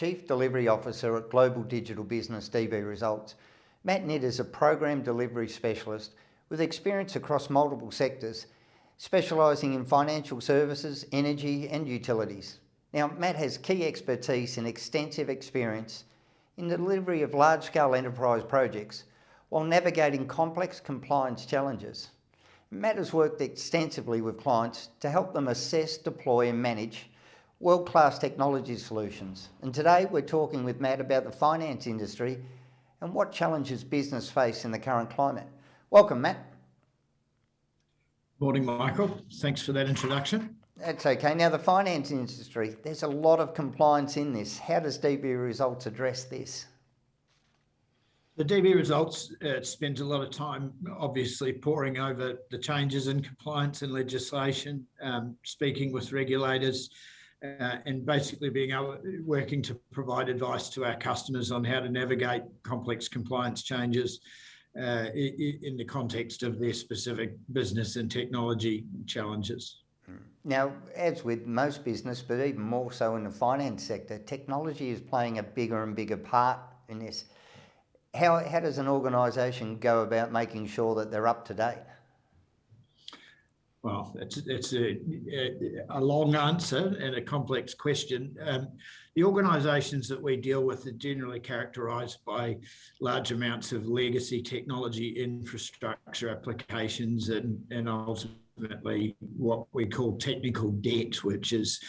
Chief Delivery Officer at Global Digital Business DB Results. Matt Nidd is a program delivery specialist with experience across multiple sectors, specialising in financial services, energy and utilities. Now, Matt has key expertise and extensive experience in the delivery of large-scale enterprise projects while navigating complex compliance challenges. Matt has worked extensively with clients to help them assess, deploy and manage world-class technology solutions. And today we're talking with Matt about the finance industry and what challenges business face in the current climate. Welcome, Matt. Morning, Michael. Thanks for that introduction. That's okay. Now, the finance industry, there's a lot of compliance in this. How does DB Results address this? The DB Results spends a lot of time, obviously, poring over the changes in compliance and legislation, speaking with regulators, and basically working to provide advice to our customers on how to navigate complex compliance changes in the context of their specific business and technology challenges. Now, as with most business, but even more so in the finance sector, technology is playing a bigger and bigger part in this. How does an organisation go about making sure that they're up to date? Well, it's a long answer and a complex question. The organisations that we deal with are generally characterised by large amounts of legacy technology infrastructure applications and ultimately what we call technical debt, which is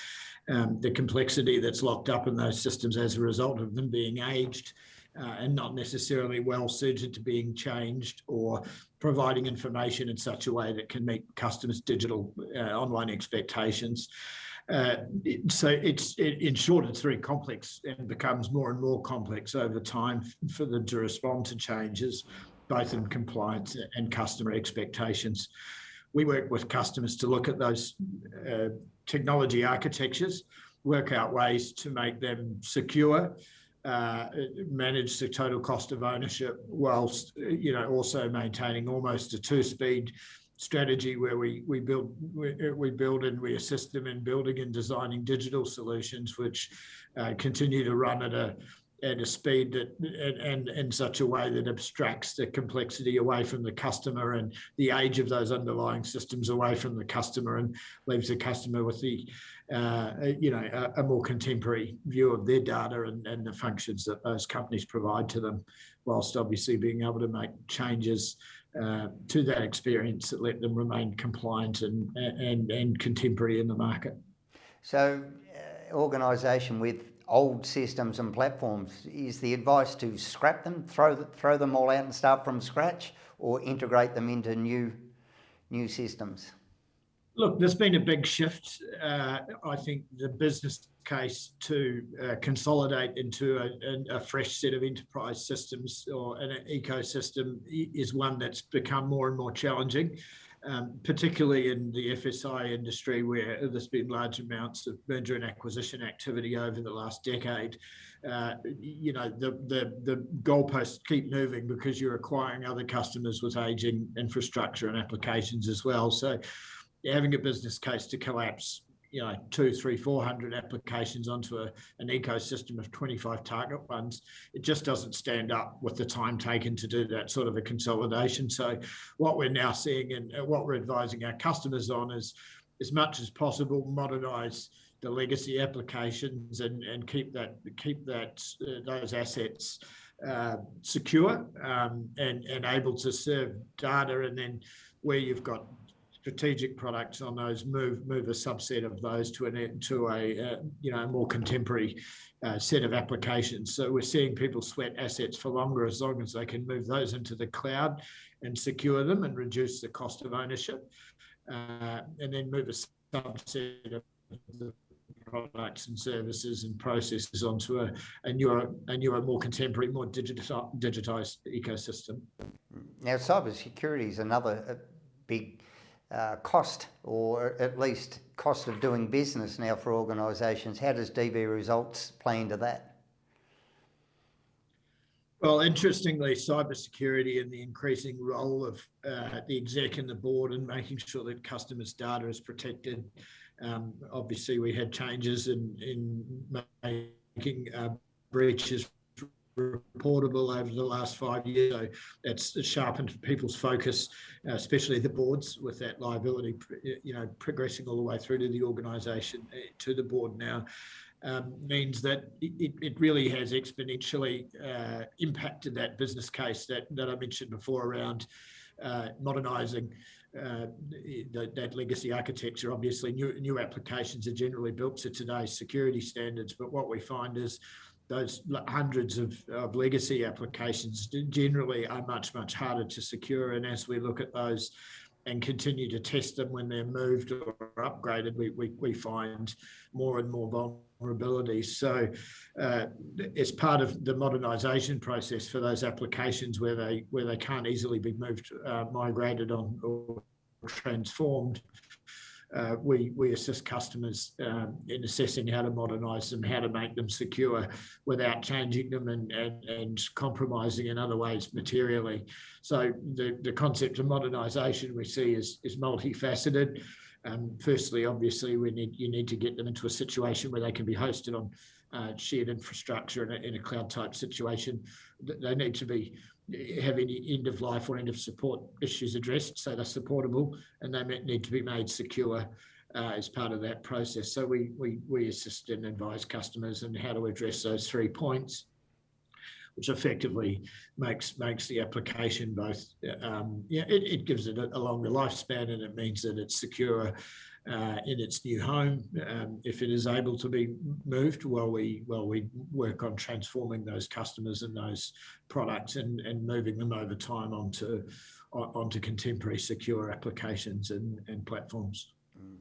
the complexity that's locked up in those systems as a result of them being aged and not necessarily well suited to being changed or providing information in such a way that can meet customers' digital online expectations. So in short, it's very complex and becomes more and more complex over time for them to respond to changes, both in compliance and customer expectations. We work with customers to look at those technology architectures, work out ways to make them secure, manage the total cost of ownership, whilst also maintaining almost a two-speed strategy where we build and we assist them in building and designing digital solutions which continue to run at a speed that and in such a way that abstracts the complexity away from the customer and the age of those underlying systems away from the customer and leaves the customer with a more contemporary view of their data and the functions that those companies provide to them, whilst obviously being able to make changes to that experience that let them remain compliant and contemporary in the market. So, organisation with old systems and platforms, is the advice to scrap them, throw them all out and start from scratch, or integrate them into new systems? Look, there's been a big shift. I think the business case to consolidate into a fresh set of enterprise systems or an ecosystem is one that's become more and more challenging, particularly in the FSI industry, where there's been large amounts of merger and acquisition activity over the last decade. The goalposts keep moving because you're acquiring other customers with aging infrastructure and applications as well. So having a business case to collapse 200, 300, 400 applications onto an ecosystem of 25 target ones, it just doesn't stand up with the time taken to do that sort of a consolidation. So what we're now seeing and what we're advising our customers on is, as much as possible, modernise the legacy applications and keep those assets secure and able to serve data, and then where you've got strategic products on those, move a subset of those to a more contemporary set of applications. So we're seeing people sweat assets for longer as long as they can move those into the cloud and secure them and reduce the cost of ownership, and then move a subset of the products and services and processes onto a newer, more contemporary, more digitized ecosystem. Now, cybersecurity is another big cost, or at least cost of doing business now for organisations. How does DB Results play into that? Well, interestingly, cybersecurity and the increasing role of the exec and the board in making sure that customers' data is protected. Obviously, we had changes in May making breaches reportable over the last 5 years. So that's sharpened people's focus, especially the boards, with that liability, progressing all the way through to the organisation, to the board now. Means that it really has exponentially impacted that business case that I mentioned before around modernising that legacy architecture. Obviously, new applications are generally built to today's security standards, but what we find is those hundreds of legacy applications generally are much, much harder to secure. And as we look at those and continue to test them when they're moved or upgraded, we find more and more vulnerabilities. So as part of the modernisation process for those applications where they can't easily be moved, migrated on or transformed, we assist customers in assessing how to modernise them, how to make them secure without changing them and compromising in other ways materially. So the concept of modernisation we see is multifaceted. Firstly, obviously, you need to get them into a situation where they can be hosted on shared infrastructure in a cloud type situation. They need to have any end of life or end of support issues addressed, so they're supportable, and they need to be made secure as part of that process. So we assist and advise customers on how to address those 3 points, which effectively makes the application both, it gives it a longer lifespan, and it means that it's secure in its new home if it is able to be moved, while we work on transforming those customers and those products and moving them over time onto contemporary secure applications and platforms.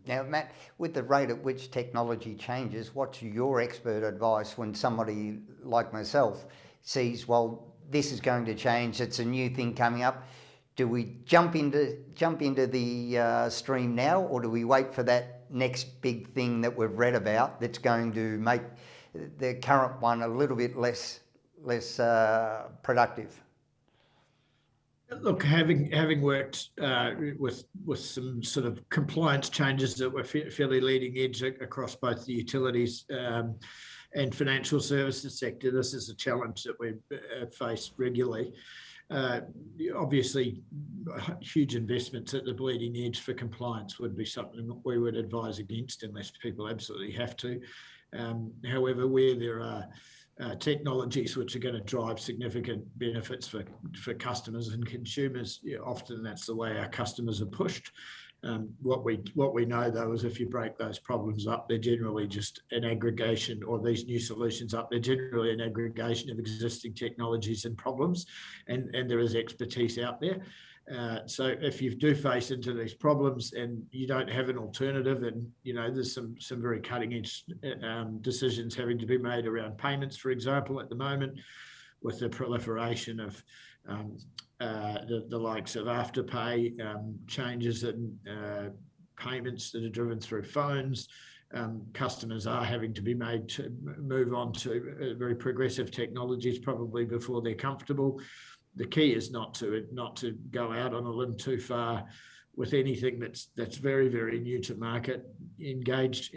Now, Matt, with the rate at which technology changes, what's your expert advice when somebody like myself sees, well, this is going to change, it's a new thing coming up? Do we jump into the stream now, or do we wait for that next big thing that we've read about that's going to make the current one a little bit less productive? Look, having worked with some sort of compliance changes that were fairly leading edge across both the utilities and financial services sector, this is a challenge that we face regularly. Obviously, huge investments at the bleeding edge for compliance would be something that we would advise against unless people absolutely have to. However, where there are technologies which are going to drive significant benefits for customers and consumers, often that's the way our customers are pushed. What we know, though, is if you break those problems up, they're generally just an aggregation, or these new solutions up, they're generally an aggregation of existing technologies and problems, and there is expertise out there. So if you do face into these problems and you don't have an alternative, and there's some very cutting edge decisions having to be made around payments, for example, at the moment, with the proliferation of the likes of Afterpay, changes in payments that are driven through phones. Customers are having to be made to move on to very progressive technologies probably before they're comfortable. The key is not to go out on a limb too far with anything that's very, very new to market. Engage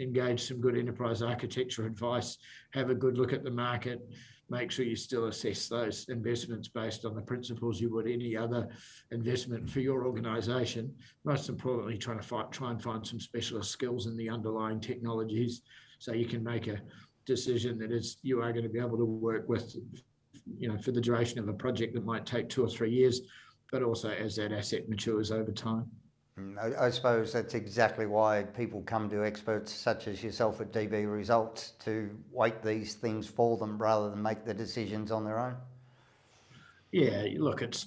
some good enterprise architecture advice, have a good look at the market, make sure you still assess those investments based on the principles you would any other investment for your organisation. Most importantly, try and find some specialist skills in the underlying technologies, so you can make a decision that you are going to be able to work with, for the duration of a project that might take 2 or 3 years, but also as that asset matures over time. I suppose that's exactly why people come to experts such as yourself at DB Results, to weight these things for them rather than make the decisions on their own. Yeah, look, it's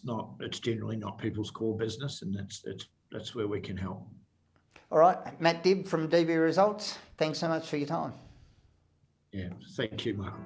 generally not people's core business, and that's where we can help. All right, Matt Dibb from DB Results, thanks so much for your time. Yeah, thank you, Michael.